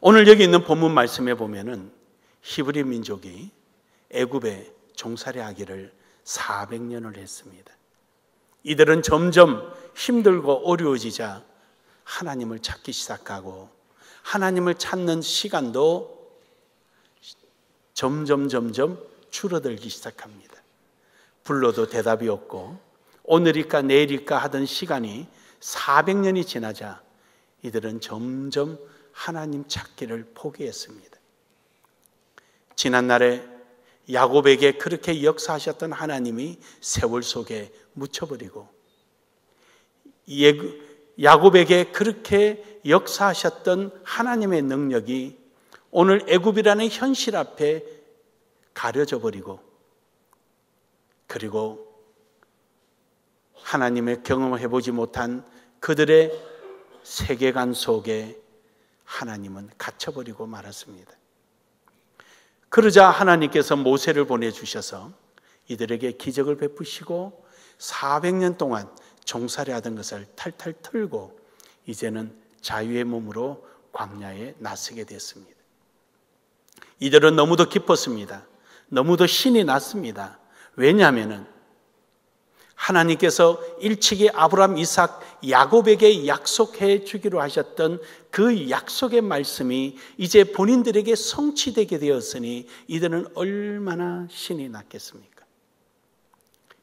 오늘 여기 있는 본문 말씀에 보면은 히브리 민족이 애굽에 종살이하기를 400년을 했습니다. 이들은 점점 힘들고 어려워지자 하나님을 찾기 시작하고 하나님을 찾는 시간도 점점 줄어들기 시작합니다. 불러도 대답이 없고 오늘일까 내일일까 하던 시간이 400년이 지나자 이들은 점점 하나님 찾기를 포기했습니다. 지난날에 야곱에게 그렇게 역사하셨던 하나님이 세월 속에 묻혀버리고 야곱에게 그렇게 역사하셨던 하나님의 능력이 오늘 애굽이라는 현실 앞에 가려져 버리고, 그리고 하나님의 경험을 해보지 못한 그들의 세계관 속에 하나님은 갇혀버리고 말았습니다. 그러자 하나님께서 모세를 보내주셔서 이들에게 기적을 베푸시고 400년 동안 종살이하던 것을 탈탈 털고 이제는 자유의 몸으로 광야에 나서게 됐습니다. 이들은 너무도 기뻤습니다. 너무도 신이 났습니다. 왜냐하면 하나님께서 일찍이 아브라함, 이삭, 야곱에게 약속해 주기로 하셨던 그 약속의 말씀이 이제 본인들에게 성취되게 되었으니 이들은 얼마나 신이 났겠습니까?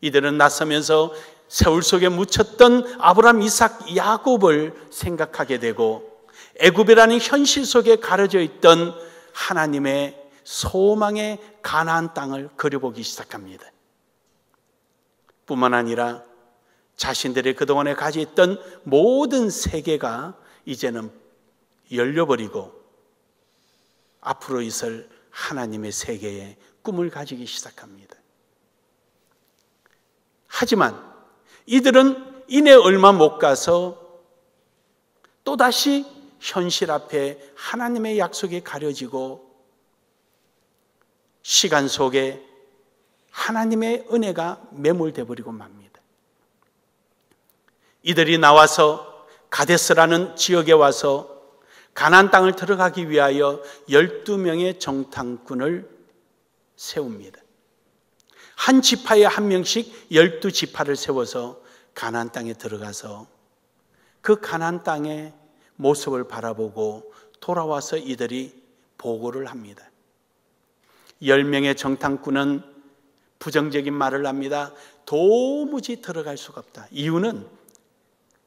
이들은 나서면서 세월 속에 묻혔던 아브라함, 이삭, 야곱을 생각하게 되고 애굽이라는 현실 속에 가려져 있던 하나님의 소망의 가나안 땅을 그려보기 시작합니다. 뿐만 아니라 자신들의 그동안에 가지고 있던 모든 세계가 이제는 열려버리고 앞으로 있을 하나님의 세계에 꿈을 가지기 시작합니다. 하지만 이들은 이내 얼마 못 가서 또다시 현실 앞에 하나님의 약속이 가려지고 시간 속에 하나님의 은혜가 매몰돼 버리고 맙니다. 이들이 나와서 가데스라는 지역에 와서 가나안 땅을 들어가기 위하여 12명의 정탐꾼을 세웁니다. 한 지파에 한 명씩 12지파를 세워서 가나안 땅에 들어가서 그 가나안 땅의 모습을 바라보고 돌아와서 이들이 보고를 합니다. 10명의 정탐꾼은 부정적인 말을 합니다. 도무지 들어갈 수가 없다. 이유는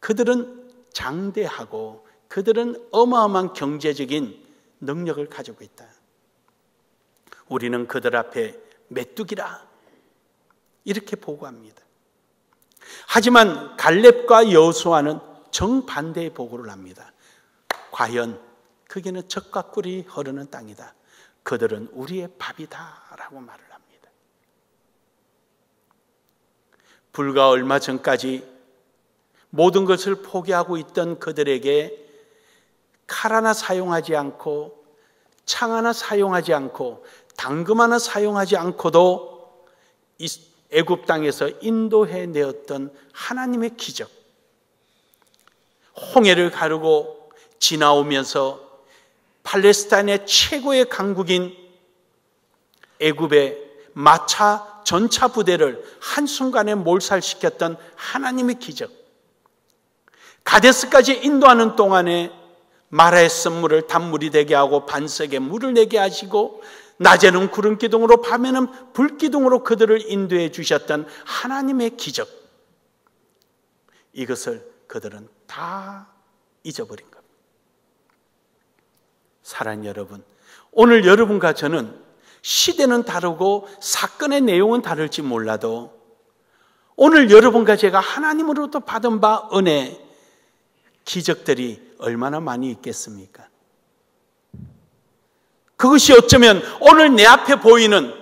그들은 장대하고 그들은 어마어마한 경제적인 능력을 가지고 있다. 우리는 그들 앞에 메뚜기라 이렇게 보고합니다. 하지만 갈렙과 여호수아는 정반대의 보고를 합니다. 과연 거기는 젖과 꿀이 흐르는 땅이다. 그들은 우리의 밥이다 라고 말을 합니다. 불과 얼마 전까지 모든 것을 포기하고 있던 그들에게 칼 하나 사용하지 않고 창 하나 사용하지 않고 당금 하나 사용하지 않고도 애굽 땅에서 인도해 내었던 하나님의 기적, 홍해를 가르고 지나오면서 팔레스타인의 최고의 강국인 애굽의 마차 전차 부대를 한순간에 몰살시켰던 하나님의 기적, 가데스까지 인도하는 동안에 마라의 쓴물을 단물이 되게 하고 반석에 물을 내게 하시고 낮에는 구름 기둥으로 밤에는 불 기둥으로 그들을 인도해 주셨던 하나님의 기적, 이것을 그들은 다 잊어버린 겁니다. 사랑하는 여러분, 오늘 여러분과 저는 시대는 다르고 사건의 내용은 다를지 몰라도 오늘 여러분과 제가 하나님으로부터 받은 바 은혜, 기적들이 얼마나 많이 있겠습니까? 그것이 어쩌면 오늘 내 앞에 보이는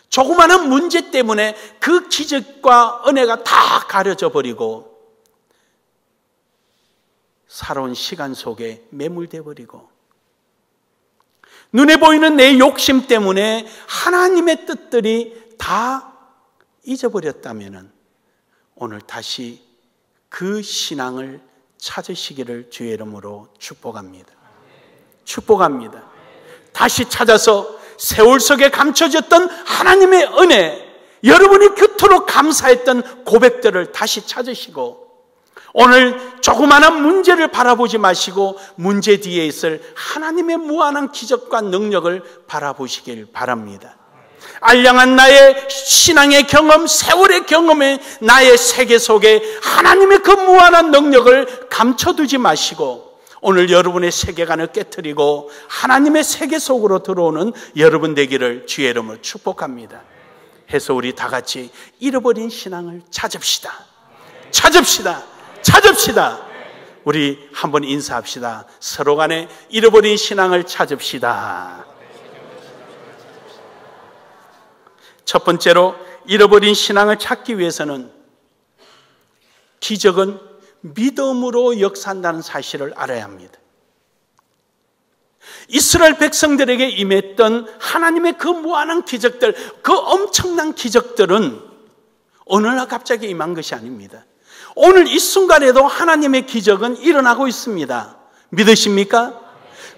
조그마한 문제 때문에 그 기적과 은혜가 다 가려져 버리고 살아온 시간 속에 매몰돼 버리고 눈에 보이는 내 욕심 때문에 하나님의 뜻들이 다 잊어버렸다면 오늘 다시 그 신앙을 찾으시기를 주의 이름으로 축복합니다. 축복합니다. 다시 찾아서 세월 속에 감춰졌던 하나님의 은혜, 여러분이 그토록 감사했던 고백들을 다시 찾으시고, 오늘 조그마한 문제를 바라보지 마시고 문제 뒤에 있을 하나님의 무한한 기적과 능력을 바라보시길 바랍니다. 알량한 나의 신앙의 경험, 세월의 경험에 나의 세계 속에 하나님의 그 무한한 능력을 감춰두지 마시고, 오늘 여러분의 세계관을 깨트리고 하나님의 세계 속으로 들어오는 여러분 되기를 주의 이름으로 축복합니다. 해서 우리 다 같이 잃어버린 신앙을 찾읍시다. 찾읍시다. 찾읍시다. 우리 한번 인사합시다. 서로 간에 잃어버린 신앙을 찾읍시다. 첫 번째로 잃어버린 신앙을 찾기 위해서는 기적은 믿음으로 역사한다는 사실을 알아야 합니다. 이스라엘 백성들에게 임했던 하나님의 그 무한한 기적들, 그 엄청난 기적들은 어느 날 갑자기 임한 것이 아닙니다. 오늘 이 순간에도 하나님의 기적은 일어나고 있습니다. 믿으십니까?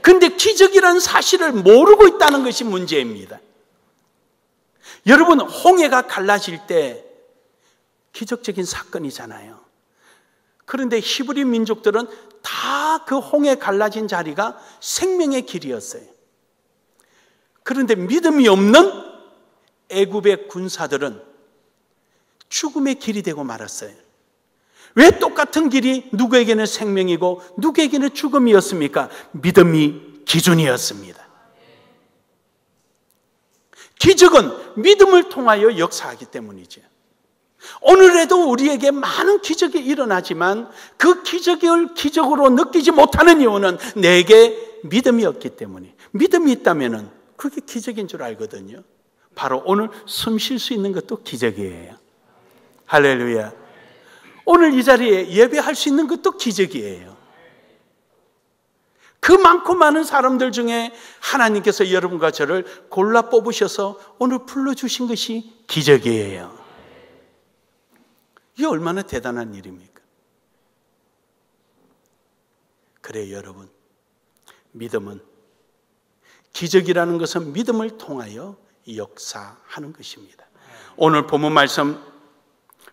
근데 기적이라는 사실을 모르고 있다는 것이 문제입니다. 여러분, 홍해가 갈라질 때 기적적인 사건이잖아요. 그런데 히브리 민족들은 다 그 홍해 갈라진 자리가 생명의 길이었어요. 그런데 믿음이 없는 애굽의 군사들은 죽음의 길이 되고 말았어요. 왜 똑같은 길이 누구에게는 생명이고 누구에게는 죽음이었습니까? 믿음이 기준이었습니다. 기적은 믿음을 통하여 역사하기 때문이죠. 오늘에도 우리에게 많은 기적이 일어나지만 그 기적을 기적으로 느끼지 못하는 이유는 내게 믿음이 없기 때문에, 믿음이 있다면 그게 기적인 줄 알거든요. 바로 오늘 숨 쉴 수 있는 것도 기적이에요. 할렐루야. 오늘 이 자리에 예배할 수 있는 것도 기적이에요. 그 많고 많은 사람들 중에 하나님께서 여러분과 저를 골라 뽑으셔서 오늘 불러주신 것이 기적이에요. 이게 얼마나 대단한 일입니까? 그래요, 여러분. 믿음은, 기적이라는 것은 믿음을 통하여 역사하는 것입니다. 오늘 본문 말씀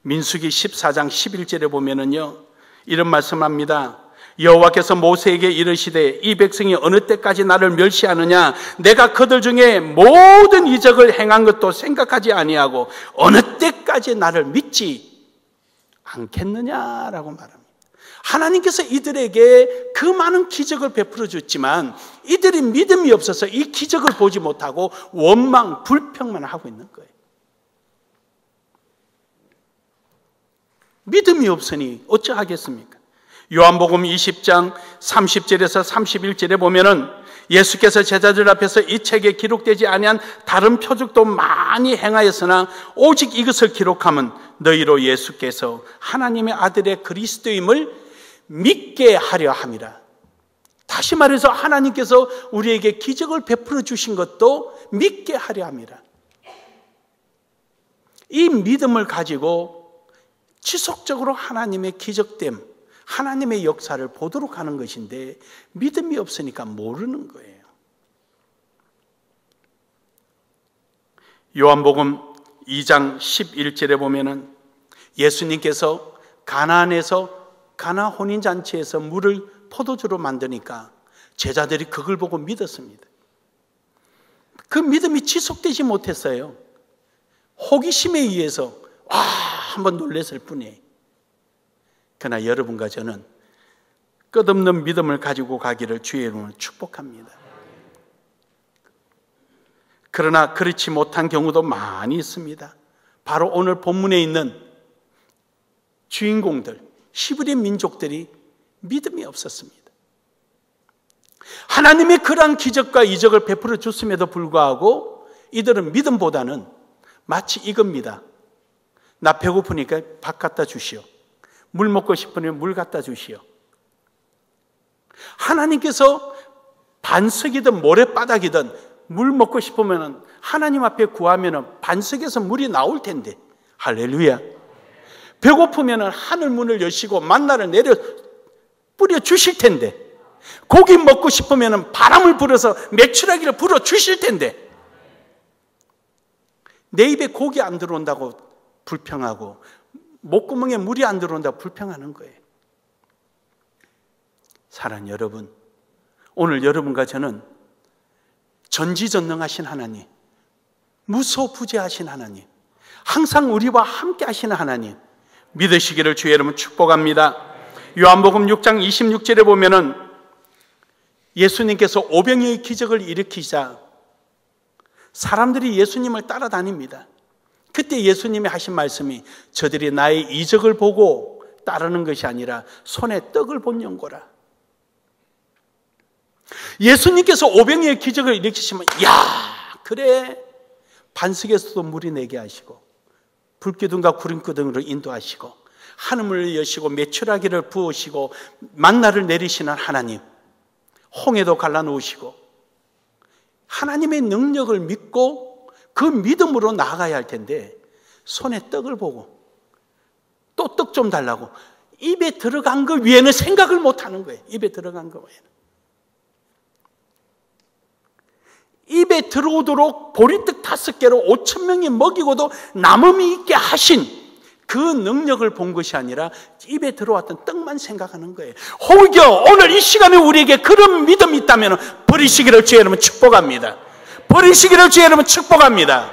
민수기 14장 11절에 보면은요, 이런 말씀합니다. 여호와께서 모세에게 이르시되 이 백성이 어느 때까지 나를 멸시하느냐? 내가 그들 중에 모든 이적을 행한 것도 생각하지 아니하고 어느 때까지 나를 믿지 않겠느냐라고 말합니다. 하나님께서 이들에게 그 많은 기적을 베풀어 줬지만 이들이 믿음이 없어서 이 기적을 보지 못하고 원망, 불평만 하고 있는 거예요. 믿음이 없으니 어찌하겠습니까? 요한복음 20장 30절에서 31절에 보면은 예수께서 제자들 앞에서 이 책에 기록되지 아니한 다른 표적도 많이 행하였으나 오직 이것을 기록하면 너희로 예수께서 하나님의 아들의 그리스도임을 믿게 하려 함이라. 다시 말해서 하나님께서 우리에게 기적을 베풀어 주신 것도 믿게 하려 함이라. 이 믿음을 가지고 지속적으로 하나님의 기적됨, 하나님의 역사를 보도록 하는 것인데 믿음이 없으니까 모르는 거예요. 요한복음 2장 11절에 보면은 예수님께서 가나안에서 가나 혼인잔치에서 물을 포도주로 만드니까 제자들이 그걸 보고 믿었습니다. 그 믿음이 지속되지 못했어요. 호기심에 의해서 한번 놀랐을 뿐이에요. 그러나 여러분과 저는 끝없는 믿음을 가지고 가기를 주의 이름으로 축복합니다. 그러나 그렇지 못한 경우도 많이 있습니다. 바로 오늘 본문에 있는 주인공들, 히브리 민족들이 믿음이 없었습니다. 하나님의 그러한 기적과 이적을 베풀어 줬음에도 불구하고 이들은 믿음보다는 마치 이겁니다. 나 배고프니까 밥 갖다 주시오. 물 먹고 싶으면 물 갖다 주시오. 하나님께서 반석이든 모래바닥이든 물 먹고 싶으면 하나님 앞에 구하면 반석에서 물이 나올 텐데, 할렐루야. 배고프면 하늘 문을 여시고 만나를 내려 뿌려 주실 텐데, 고기 먹고 싶으면 바람을 불어서 메추라기를 불어 주실 텐데 내 입에 고기 안 들어온다고 불평하고 목구멍에 물이 안 들어온다고 불평하는 거예요. 사랑하는 여러분, 오늘 여러분과 저는 전지전능하신 하나님, 무소부재하신 하나님, 항상 우리와 함께 하시는 하나님 믿으시기를 주의 이름으로 축복합니다. 요한복음 6장 26절에 보면은 예수님께서 오병이의 기적을 일으키자 사람들이 예수님을 따라다닙니다. 그때 예수님이 하신 말씀이 저들이 나의 이적을 보고 따르는 것이 아니라 손에 떡을 본 연고라. 예수님께서 오병이의 기적을 일으키시면 그래 반석에서도 물이 내게 하시고 불기둥과 구름기둥으로 인도하시고 하늘을 여시고 메추라기를 부으시고 만나를 내리시는 하나님, 홍해도 갈라놓으시고 하나님의 능력을 믿고 그 믿음으로 나아가야 할 텐데 손에 떡을 보고 또 떡 좀 달라고 입에 들어간 거 위에는 생각을 못하는 거예요. 입에 들어간 거 외에는. 입에 들어오도록 보리떡 5개로 5,000명이 먹이고도 남음이 있게 하신 그 능력을 본 것이 아니라 입에 들어왔던 떡만 생각하는 거예요. 혹여 오늘 이 시간에 우리에게 그런 믿음이 있다면 버리시기를 주의 이름으로 축복합니다. 버리시기를 주의 이름으로 축복합니다.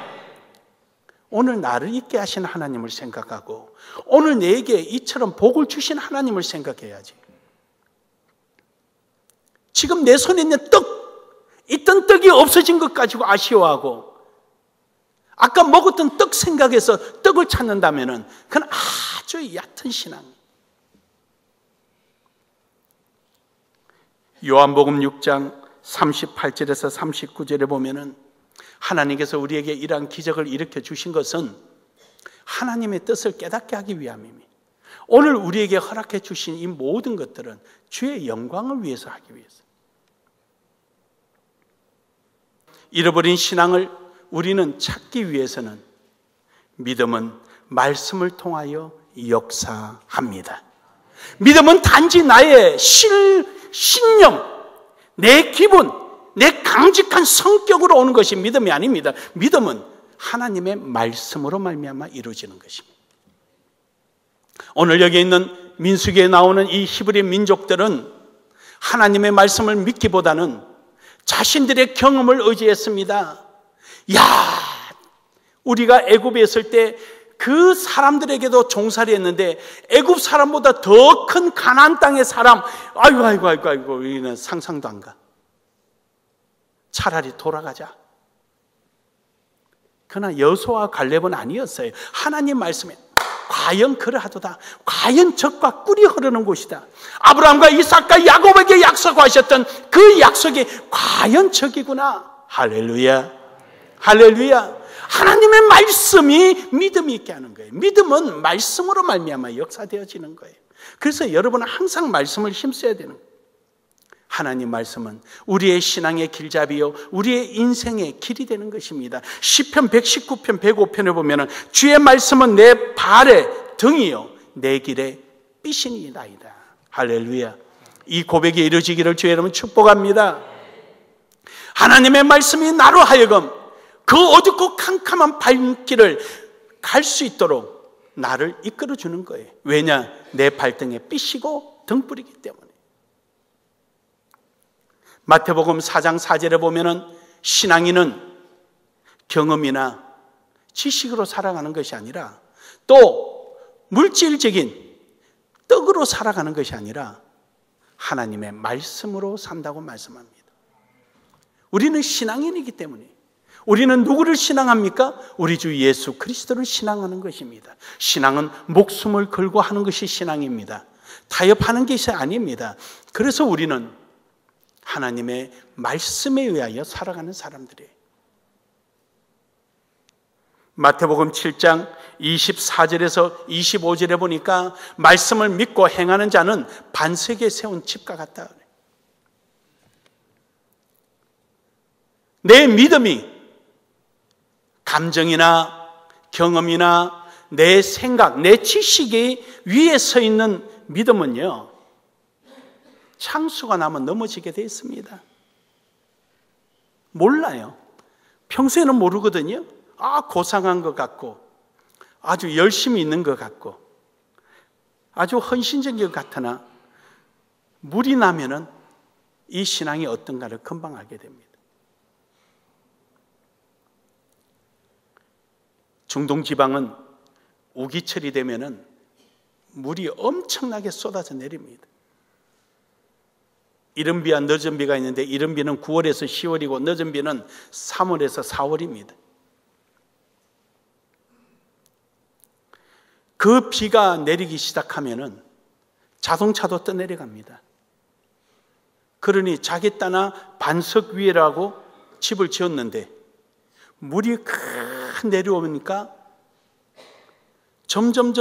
오늘 나를 있게 하신 하나님을 생각하고 오늘 내게 이처럼 복을 주신 하나님을 생각해야지. 지금 내 손에 있는 있던 떡이 없어진 것 가지고 아쉬워하고 아까 먹었던 떡 생각해서 떡을 찾는다면 그건 아주 얕은 신앙. 요한복음 6장 38절에서 39절에 보면은 하나님께서 우리에게 이러한 기적을 일으켜 주신 것은 하나님의 뜻을 깨닫게 하기 위함입니다. 오늘 우리에게 허락해 주신 이 모든 것들은 주의 영광을 위해서 하기 위해서. 잃어버린 신앙을 우리는 찾기 위해서는 믿음은 말씀을 통하여 역사합니다. 믿음은 단지 나의 신념, 내 기분, 내 강직한 성격으로 오는 것이 믿음이 아닙니다. 믿음은 하나님의 말씀으로 말미암아 이루어지는 것입니다. 오늘 여기 있는 민수기에 나오는 이 히브리 민족들은 하나님의 말씀을 믿기보다는 자신들의 경험을 의지했습니다. 우리가 애굽에 있을 때 그 사람들에게도 종살이 했는데 애굽 사람보다 더 큰 가나안 땅의 사람, 아이고 우리는 상상도 안 가. 차라리 돌아가자. 그러나 여호수아와 갈렙은 아니었어요. 하나님 말씀에 과연 그러하도다. 과연 적과 꿀이 흐르는 곳이다. 아브라함과 이삭과 야곱에게 약속하셨던 그 약속이 과연 적이구나. 할렐루야. 할렐루야. 하나님의 말씀이 믿음이 있게 하는 거예요. 믿음은 말씀으로 말미암아 역사되어지는 거예요. 그래서 여러분은 항상 말씀을 힘써야 되는 거예요. 하나님 말씀은 우리의 신앙의 길잡이요 우리의 인생의 길이 되는 것입니다. 시편 119편 105편에 보면 주의 말씀은 내 발의 등이요 내 길의 삐신이나이다. 할렐루야. 이 고백이 이루어지기를 주의 이름으로 축복합니다. 하나님의 말씀이 나로 하여금 그 어둡고 캄캄한 발길을 갈 수 있도록 나를 이끌어주는 거예요. 왜냐? 내 발등에 삐시고 등불이기 때문에. 마태복음 4장 4절에 보면은 신앙인은 경험이나 지식으로 살아가는 것이 아니라 또 물질적인 떡으로 살아가는 것이 아니라 하나님의 말씀으로 산다고 말씀합니다. 우리는 신앙인이기 때문에 우리는 누구를 신앙합니까? 우리 주 예수 그리스도를 신앙하는 것입니다. 신앙은 목숨을 걸고 하는 것이 신앙입니다. 타협하는 것이 아닙니다. 그래서 우리는 하나님의 말씀에 의하여 살아가는 사람들이에요. 마태복음 7장 24절에서 25절에 보니까 말씀을 믿고 행하는 자는 반석에 세운 집과 같다. 내 믿음이 감정이나 경험이나 내 생각, 내 지식이 위에 서 있는 믿음은요 창수가 나면 넘어지게 돼 있습니다. 몰라요. 평소에는 모르거든요. 고상한 것 같고 아주 열심히 있는 것 같고 아주 헌신적인 것 같으나 물이 나면은 이 신앙이 어떤가를 금방 알게 됩니다. 중동 지방은 우기철이 되면은 물이 엄청나게 쏟아져 내립니다. 이른 비와 늦은 비가 있는데 이른 비는 9월에서 10월이고 늦은 비는 3월에서 4월입니다. 그 비가 내리기 시작하면은 자동차도 떠내려갑니다. 그러니 자기 땅나 반석 위에라고 집을 지었는데 물이 내려오니까 점점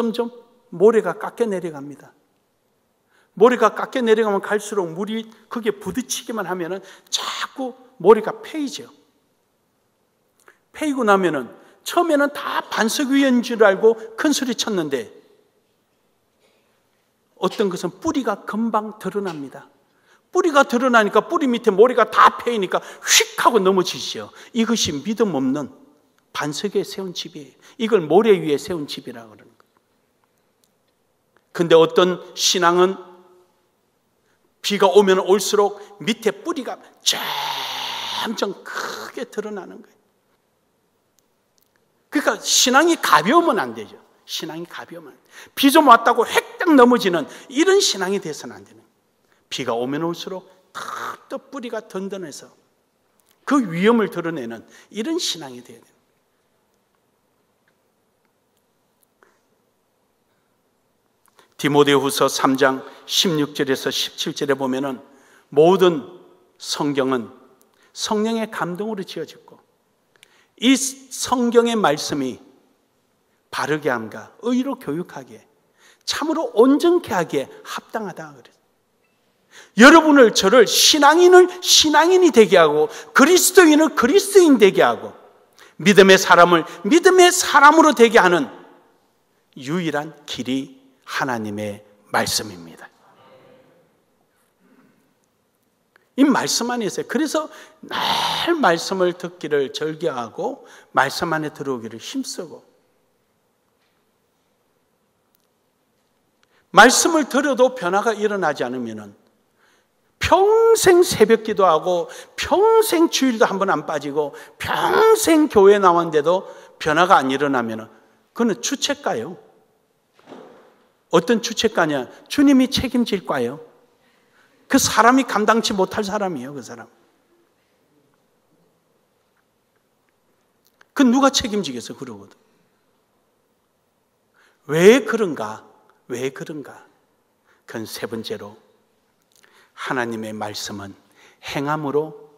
모래가 깎여 내려갑니다. 모래가 깎여 내려가면 갈수록 물이 거기에 부딪히기만 하면은 자꾸 모래가 패이죠. 패이고 나면은 처음에는 다 반석 위인 줄 알고 큰 소리 쳤는데 어떤 것은 뿌리가 금방 드러납니다. 뿌리가 드러나니까 뿌리 밑에 모래가 다 패이니까 휙 하고 넘어지죠. 이것이 믿음 없는 반석에 세운 집이에요. 이걸 모래 위에 세운 집이라고 그러는 거예요. 근데 어떤 신앙은 비가 오면 올수록 밑에 뿌리가 점점 크게 드러나는 거예요. 그러니까 신앙이 가벼우면 안 되죠. 신앙이 가벼우면 안 돼요. 비 좀 왔다고 획딱 넘어지는 이런 신앙이 돼서는 안 되는 거예요. 비가 오면 올수록 더 뿌리가 든든해서 그 위험을 드러내는 이런 신앙이 돼야 돼요. 디모데후서 3장 16절에서 17절에 보면은 모든 성경은 성령의 감동으로 지어졌고 이 성경의 말씀이 바르게 함과 의로 교육하기에 참으로 온전케 하기에 합당하다 그랬어요. 여러분을 저를 신앙인을 신앙인이 되게 하고 그리스도인을 그리스도인 되게 하고 믿음의 사람을 믿음의 사람으로 되게 하는 유일한 길이 하나님의 말씀입니다. 이 말씀 안에 있어요. 그래서 늘 말씀을 듣기를 절개하고 말씀 안에 들어오기를 힘쓰고 말씀을 들어도 변화가 일어나지 않으면 평생 새벽 기도하고 평생 주일도 한 번 안 빠지고 평생 교회 나왔는데도 변화가 안 일어나면 그건 주책가요. 어떤 주책가냐? 주님이 책임질까요? 그 사람이 감당치 못할 사람이에요. 그 사람. 그 누가 책임지겠어? 그러거든. 왜 그런가? 왜 그런가? 그건 세 번째로 하나님의 말씀은 행함으로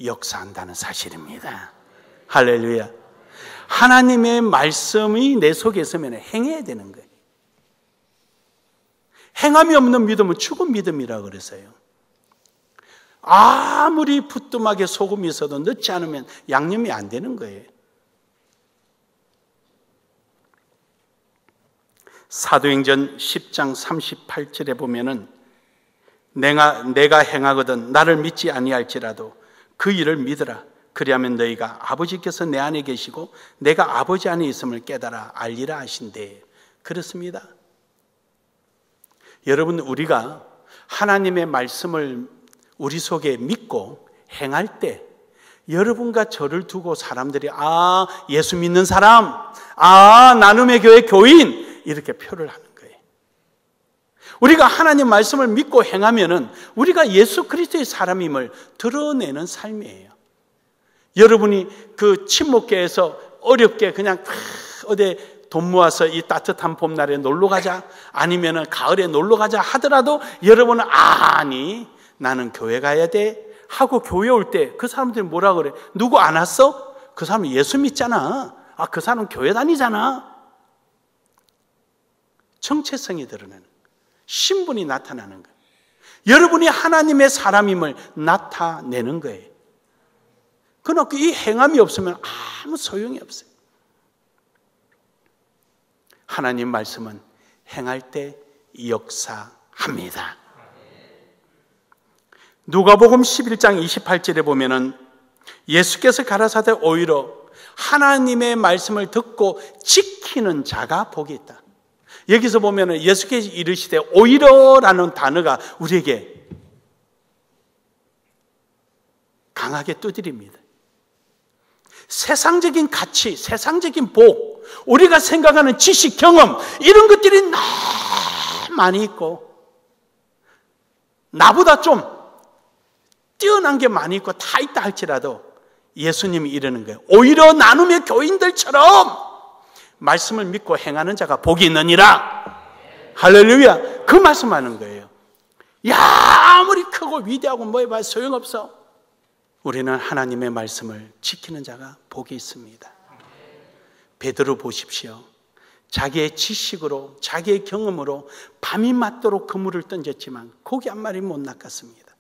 역사한다는 사실입니다. 할렐루야. 하나님의 말씀이 내 속에 있으면 행해야 되는 거예요. 행함이 없는 믿음은 죽은 믿음이라고 그랬어요. 아무리 부뚜막에 소금이 있어도 넣지 않으면 양념이 안 되는 거예요. 사도행전 10장 38절에 보면은 내가 행하거든 나를 믿지 아니할지라도 그 일을 믿으라. 그리하면 너희가 아버지께서 내 안에 계시고 내가 아버지 안에 있음을 깨달아 알리라 하신대. 그렇습니다. 여러분, 우리가 하나님의 말씀을 우리 속에 믿고 행할 때 여러분과 저를 두고 사람들이 예수 믿는 사람, 나눔의 교회 교인 이렇게 표를 하는 거예요. 우리가 하나님 말씀을 믿고 행하면은 우리가 예수 그리스도의 사람임을 드러내는 삶이에요. 여러분이 그 친목계에서 어렵게 그냥 어디 돈 모아서 이 따뜻한 봄날에 놀러 가자 아니면은 가을에 놀러 가자 하더라도 여러분은 아니 나는 교회 가야 돼 하고 교회 올 때 그 사람들이 뭐라 그래? 누구 안 왔어? 그 사람은 예수 믿잖아. 그 사람은 교회 다니잖아. 정체성이 드러나는 거예요. 신분이 나타나는 거예요. 여러분이 하나님의 사람임을 나타내는 거예요. 그러나 이 행함이 없으면 아무 소용이 없어요. 하나님 말씀은 행할 때 역사합니다. 누가복음 11장 28절에 보면은 예수께서 가라사대 오히려 하나님의 말씀을 듣고 지키는 자가 복이 있다. 여기서 보면은 예수께서 이르시되 오히려라는 단어가 우리에게 강하게 두드립니다. 세상적인 가치, 세상적인 복, 우리가 생각하는 지식, 경험 이런 것들이 너무 많이 있고 나보다 좀 뛰어난 게 많이 있고 다 있다 할지라도 예수님이 이러는 거예요. 오히려 나눔의 교인들처럼 말씀을 믿고 행하는 자가 복이 있느니라. 할렐루야. 그 말씀하는 거예요. 야, 아무리 크고 위대하고 뭐 해봐야 소용없어. 우리는 하나님의 말씀을 지키는 자가 복이 있습니다. 베드로 보십시오. 자기의 지식으로, 자기의 경험으로 밤이 맞도록 그물을 던졌지만 고기 한 마리 못 낚았습니다.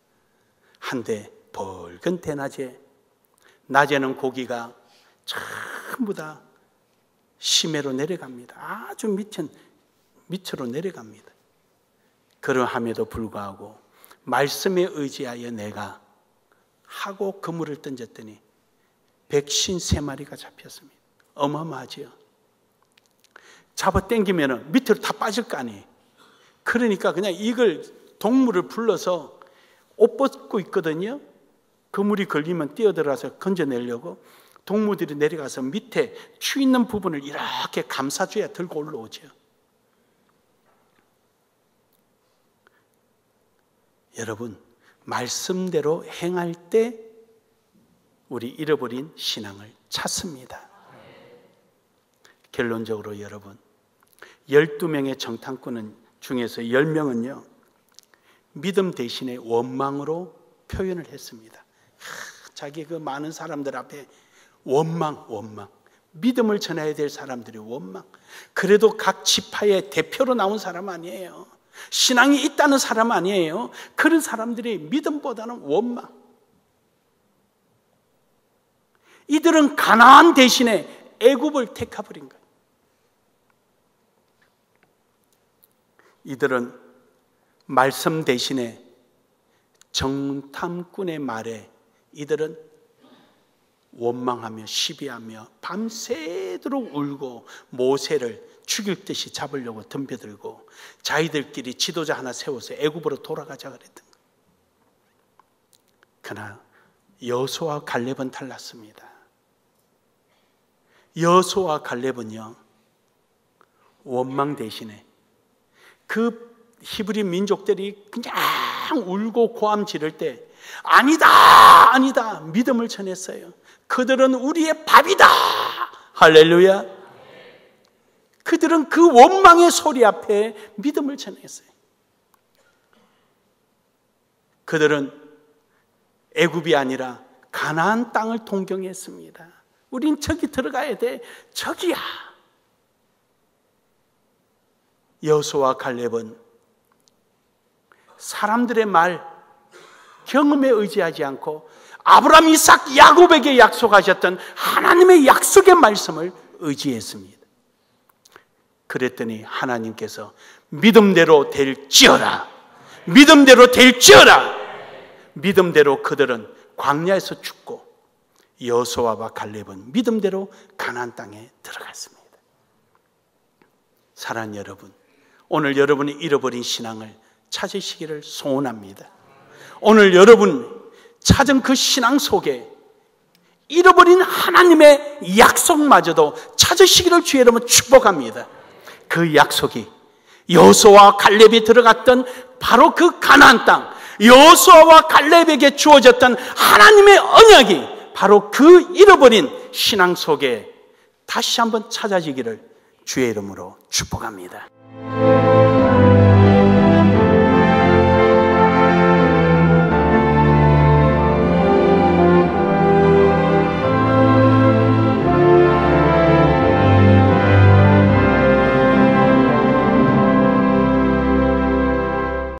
한데 붉은 대낮에, 낮에는 고기가 전부 다 심해로 내려갑니다. 아주 밑으로 내려갑니다. 그러함에도 불구하고 말씀에 의지하여 내가 하고 그물을 던졌더니 153마리가 잡혔습니다. 어마어마하지요. 잡아 당기면 밑으로 다 빠질 거 아니에요. 그러니까 그냥 이걸 동물을 불러서 옷 벗고 있거든요. 그물이 걸리면 뛰어들어서 건져내려고 동무들이 내려가서 밑에 추 있는 부분을 이렇게 감싸줘야 들고 올라오죠. 여러분, 말씀대로 행할 때 우리 잃어버린 신앙을 찾습니다. 결론적으로 여러분, 12명의 정탐꾼 중에서 10명은요 믿음 대신에 원망으로 표현을 했습니다. 자기 그 많은 사람들 앞에 원망. 믿음을 전해야 될 사람들이 원망. 그래도 각 지파의 대표로 나온 사람 아니에요. 신앙이 있다는 사람 아니에요. 그런 사람들이 믿음보다는 원망. 이들은 가나안 대신에 애굽을 택해버린 거예요. 이들은 말씀 대신에 정탐꾼의 말에 이들은 원망하며 시비하며 밤새도록 울고 모세를 죽일 듯이 잡으려고 덤벼들고 자기들끼리 지도자 하나 세워서 애굽으로 돌아가자 그랬던 거예요. 그러나 여호수아와 갈렙은 달랐습니다. 여호수아와 갈렙은요 원망 대신에 그 히브리 민족들이 그냥 울고 고함 지를 때 아니다 믿음을 전했어요. 그들은 우리의 밥이다. 할렐루야. 그들은 그 원망의 소리 앞에 믿음을 전했어요. 그들은 애굽이 아니라 가나안 땅을 동경했습니다. 우린 저기 들어가야 돼. 저기야. 여호수아와 갈렙은 사람들의 말, 경험에 의지하지 않고 아브라함, 이삭, 야곱에게 약속하셨던 하나님의 약속의 말씀을 의지했습니다. 그랬더니 하나님께서 믿음대로 될지어라. 믿음대로 될지어라. 믿음대로 그들은 광야에서 죽고 여호수아와 갈렙은 믿음대로 가나안 땅에 들어갔습니다. 사랑하는 여러분, 오늘 여러분이 잃어버린 신앙을 찾으시기를 소원합니다. 오늘 여러분 찾은 그 신앙 속에 잃어버린 하나님의 약속마저도 찾으시기를 주의 이름으로 축복합니다. 그 약속이 여호수아와 갈렙이 들어갔던 바로 그 가나안 땅, 여호수아와 갈렙에게 주어졌던 하나님의 언약이 바로 그 잃어버린 신앙 속에 다시 한번 찾아지기를 주의 이름으로 축복합니다.